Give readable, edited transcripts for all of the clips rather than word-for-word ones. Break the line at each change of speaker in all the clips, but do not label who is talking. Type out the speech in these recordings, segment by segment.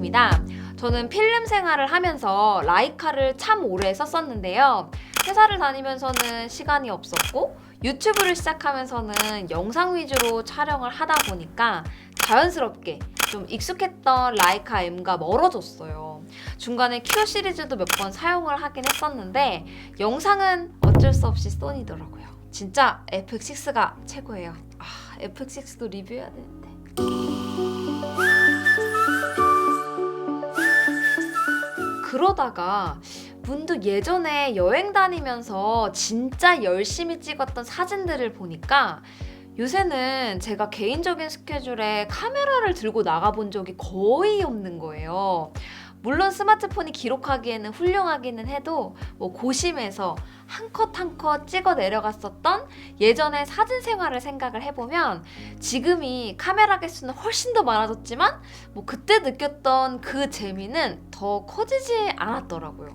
이은입니다. 저는 필름 생활을 하면서 라이카를 참 오래 썼었는데요. 회사를 다니면서는 시간이 없었고 유튜브를 시작하면서는 영상 위주로 촬영을 하다 보니까 자연스럽게 좀 익숙했던 라이카 M과 멀어졌어요. 중간에 Q 시리즈도 몇 번 사용을 하긴 했었는데 영상은 어쩔 수 없이 소니더라고요. 진짜 FX6가 최고예요. FX6도 리뷰해야 되는데. 그러다가 문득 예전에 여행 다니면서 진짜 열심히 찍었던 사진들을 보니까 요새는 제가 개인적인 스케줄에 카메라를 들고 나가본 적이 거의 없는 거예요. 물론 스마트폰이 기록하기에는 훌륭하기는 해도 고심해서 한 컷 한 컷 찍어 내려갔었던 예전의 사진 생활을 생각을 해보면 지금이 카메라 개수는 훨씬 더 많아졌지만 그때 느꼈던 그 재미는 더 커지지 않았더라고요.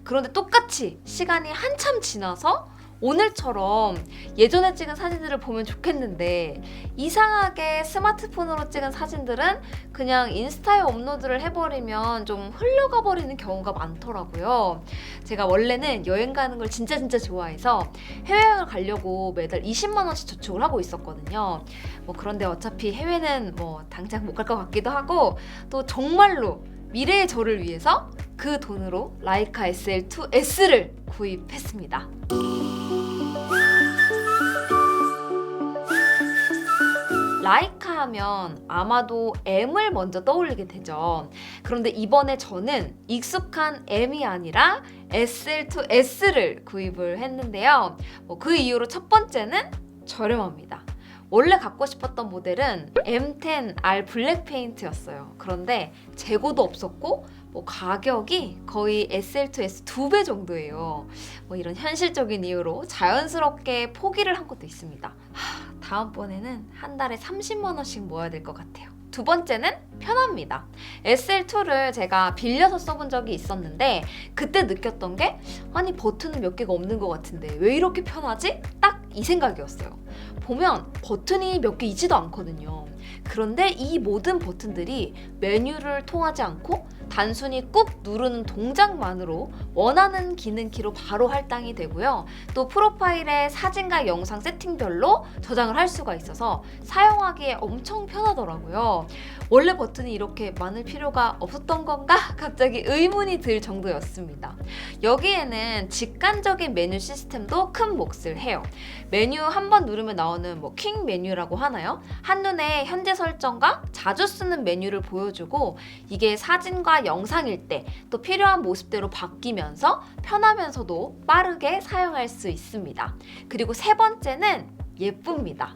그런데 똑같이 시간이 한참 지나서 오늘처럼 예전에 찍은 사진들을 보면 좋겠는데 이상하게 스마트폰으로 찍은 사진들은 그냥 인스타에 업로드를 해버리면 좀 흘러가 버리는 경우가 많더라고요. 제가 원래는 여행 가는 걸 진짜 좋아해서 해외여행을 가려고 매달 20만 원씩 저축을 하고 있었거든요. 그런데 어차피 해외는 당장 못 갈 것 같기도 하고 또 정말로 미래의 저를 위해서 그 돈으로 라이카 SL2S를 구입했습니다. 라이카 하면 아마도 M을 먼저 떠올리게 되죠. 그런데 이번에 저는 익숙한 M이 아니라 SL2S를 구입을 했는데요. 그 이유로 첫 번째는 저렴합니다. 원래 갖고 싶었던 모델은 M10R 블랙 페인트였어요. 그런데 재고도 없었고 가격이 거의 SL2S 2배 정도예요. 이런 현실적인 이유로 자연스럽게 포기를 한 것도 있습니다. 다음번에는 한 달에 30만 원씩 모아야 될 것 같아요. 두 번째는 편합니다. SL2를 제가 빌려서 써본 적이 있었는데 그때 느꼈던 게 아니 버튼은 몇 개가 없는 것 같은데 왜 이렇게 편하지? 딱 이 생각이었어요. 보면 버튼이 몇 개 있지도 않거든요. 그런데 이 모든 버튼들이 메뉴를 통하지 않고 단순히 꾹 누르는 동작만으로 원하는 기능키로 바로 할당이 되고요. 또 프로파일에 사진과 영상 세팅별로 저장을 할 수가 있어서 사용하기에 엄청 편하더라고요. 원래 버튼이 이렇게 많을 필요가 없었던 건가? 갑자기 의문이 들 정도였습니다. 여기에는 직관적인 메뉴 시스템도 큰 몫을 해요. 메뉴 한 번 누르면 나오는 킹 메뉴라고 하나요? 한눈에 현재 설정과 자주 쓰는 메뉴를 보여주고 이게 사진과 영상일 때 또 필요한 모습대로 바뀌면서 편하면서도 빠르게 사용할 수 있습니다. 그리고 세 번째는 예쁩니다.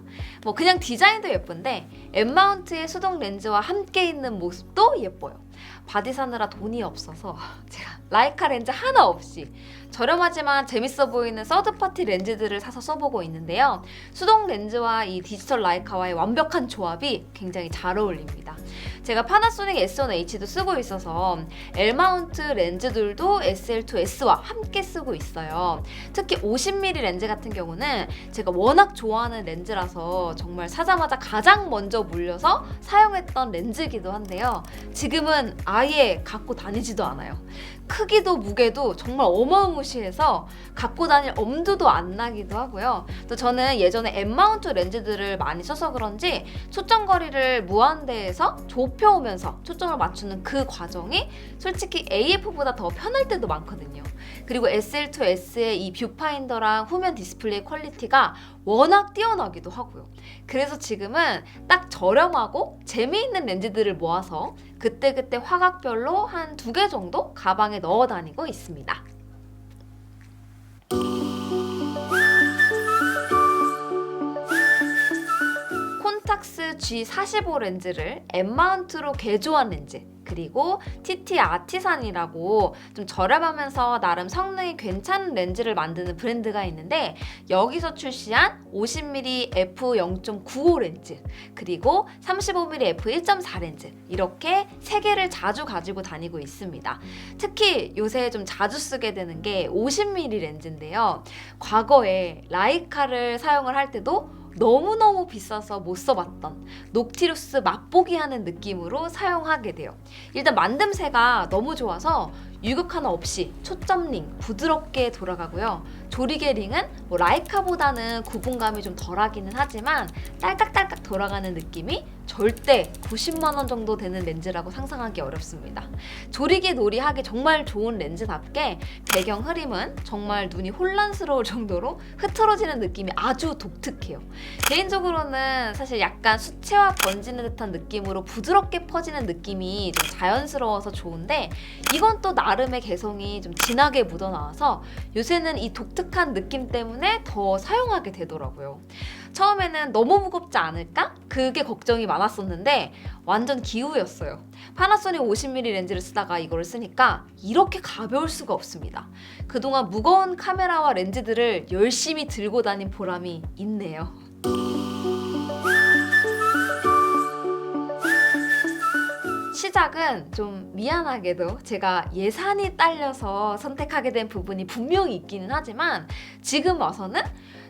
그냥 디자인도 예쁜데 M마운트의 수동 렌즈와 함께 있는 모습도 예뻐요. 바디 사느라 돈이 없어서 제가 라이카 렌즈 하나 없이 저렴하지만 재밌어 보이는 서드파티 렌즈들을 사서 써보고 있는데요. 수동 렌즈와 이 디지털 라이카와의 완벽한 조합이 굉장히 잘 어울립니다. 제가 파나소닉 S1H도 쓰고 있어서 L마운트 렌즈들도 SL2S와 함께 쓰고 있어요. 특히 50mm 렌즈 같은 경우는 제가 워낙 좋아하는 렌즈라서 정말 사자마자 가장 먼저 물려서 사용했던 렌즈이기도 한데요. 지금은 아예 갖고 다니지도 않아요. 크기도 무게도 정말 어마무시해서 갖고 다닐 엄두도 안 나기도 하고요. 또 저는 예전에 M마운트 렌즈들을 많이 써서 그런지 초점거리를 무한대에서 좁혀오면서 초점을 맞추는 그 과정이 솔직히 AF보다 더 편할 때도 많거든요. 그리고 SL2S의 이 뷰파인더랑 후면 디스플레이 퀄리티가 워낙 뛰어나기도 하고요. 그래서 지금은 딱 저렴하고 재미있는 렌즈들을 모아서 그때그때 화각별로 한 2개 정도 가방에 넣어 다니고 있습니다. 콘탁스 G45 렌즈를 M마운트로 개조한 렌즈, 그리고 TT 아티산이라고 좀 저렴하면서 나름 성능이 괜찮은 렌즈를 만드는 브랜드가 있는데 여기서 출시한 50mm f0.95 렌즈, 그리고 35mm f1.4 렌즈, 이렇게 3개를 자주 가지고 다니고 있습니다. 특히 요새 좀 자주 쓰게 되는 게 50mm 렌즈인데요. 과거에 라이카를 사용을 할 때도 너무너무 비싸서 못 써봤던 녹티루스 맛보기 하는 느낌으로 사용하게 돼요. 일단 만듦새가 너무 좋아서 유격 하나 없이 초점링 부드럽게 돌아가고요. 조리개 링은 뭐 라이카보다는 구분감이 좀 덜하기는 하지만 딸깍딸깍 돌아가는 느낌이 절대 90만 원 정도 되는 렌즈라고 상상하기 어렵습니다. 조리개 놀이하기 정말 좋은 렌즈답게 배경 흐림은 정말 눈이 혼란스러울 정도로 흐트러지는 느낌이 아주 독특해요. 개인적으로는 사실 약간 수채화 번지는 듯한 느낌으로 부드럽게 퍼지는 느낌이 좀 자연스러워서 좋은데 이건 또 나름의 개성이 좀 진하게 묻어나와서 요새는 이 독특한 느낌 때문에 더 사용하게 되더라고요. 처음에는 너무 무겁지 않을까? 그게 걱정이 많았었는데 완전 기우였어요. 파나소닉 50mm 렌즈를 쓰다가 이걸 쓰니까 이렇게 가벼울 수가 없습니다. 그동안 무거운 카메라와 렌즈들을 열심히 들고 다닌 보람이 있네요. 시작은 좀 미안하게도 제가 예산이 딸려서 선택하게 된 부분이 분명히 있기는 하지만 지금 와서는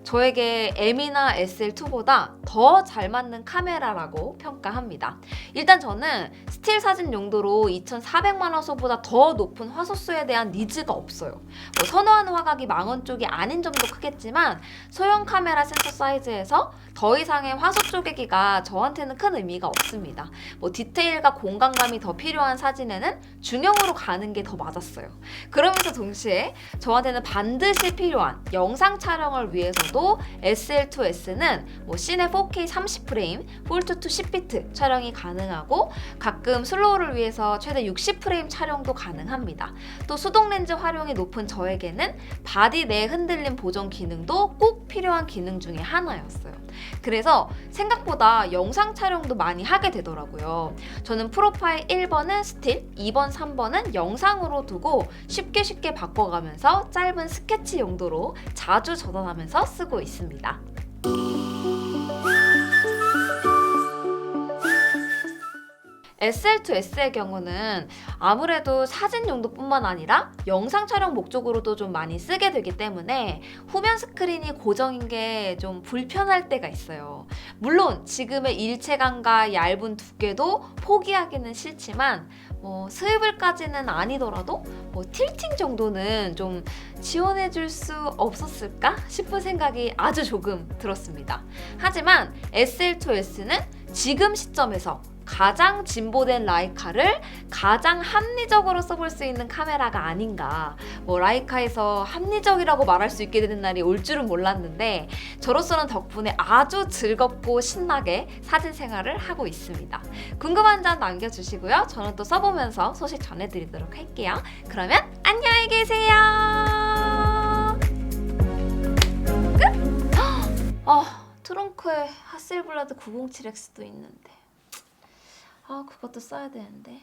저에게 M이나 SL2보다 더 잘 맞는 카메라라고 평가합니다. 일단 저는 스틸 사진 용도로 2,400만 화소보다 더 높은 화소수에 대한 니즈가 없어요. 뭐 선호하는 화각이 망원 쪽이 아닌 점도 크겠지만 소형 카메라 센서 사이즈에서 더 이상의 화소 쪼개기가 저한테는 큰 의미가 없습니다. 뭐 디테일과 공간감이 더 필요한 사진에는 중형으로 가는 게 더 맞았어요. 그러면서 동시에 저한테는 반드시 필요한 영상 촬영을 위해서도 SL2S는 뭐 시내 4K 30프레임, 폴트2 10비트 촬영이 가능하고 가끔 슬로우를 위해서 최대 60프레임 촬영도 가능합니다. 또 수동 렌즈 활용이 높은 저에게는 바디 내 흔들림 보정 기능도 꼭 필요한 기능 중에 하나였어요. 그래서 생각보다 영상 촬영도 많이 하게 되더라고요. 저는 프로파일 1번은 스틸, 2번, 3번은 영상으로 두고 쉽게 바꿔가면서 짧은 스케치 용도로 자주 전환하면서 쓰고 있습니다. SL2S의 경우는 아무래도 사진 용도뿐만 아니라 영상 촬영 목적으로도 좀 많이 쓰게 되기 때문에 후면 스크린이 고정인 게 좀 불편할 때가 있어요. 물론 지금의 일체감과 얇은 두께도 포기하기는 싫지만 스위블까지는 아니더라도 틸팅 정도는 좀 지원해줄 수 없었을까 싶은 생각이 아주 조금 들었습니다. 하지만 SL2S는 지금 시점에서 가장 진보된 라이카를 가장 합리적으로 써볼 수 있는 카메라가 아닌가. 라이카에서 합리적이라고 말할 수 있게 되는 날이 올 줄은 몰랐는데 저로서는 덕분에 아주 즐겁고 신나게 사진 생활을 하고 있습니다. 궁금한 점 남겨주시고요. 저는 또 써보면서 소식 전해드리도록 할게요. 그러면 안녕히 계세요. 끝! 트렁크에 하셀블라드 907X도 있는데 그것도 써야 되는데.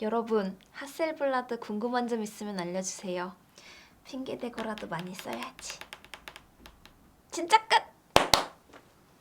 여러분, 하셀블라드 궁금한 점 있으면 알려주세요. 핑계대고라도 많이 써야지. 진짜 끝!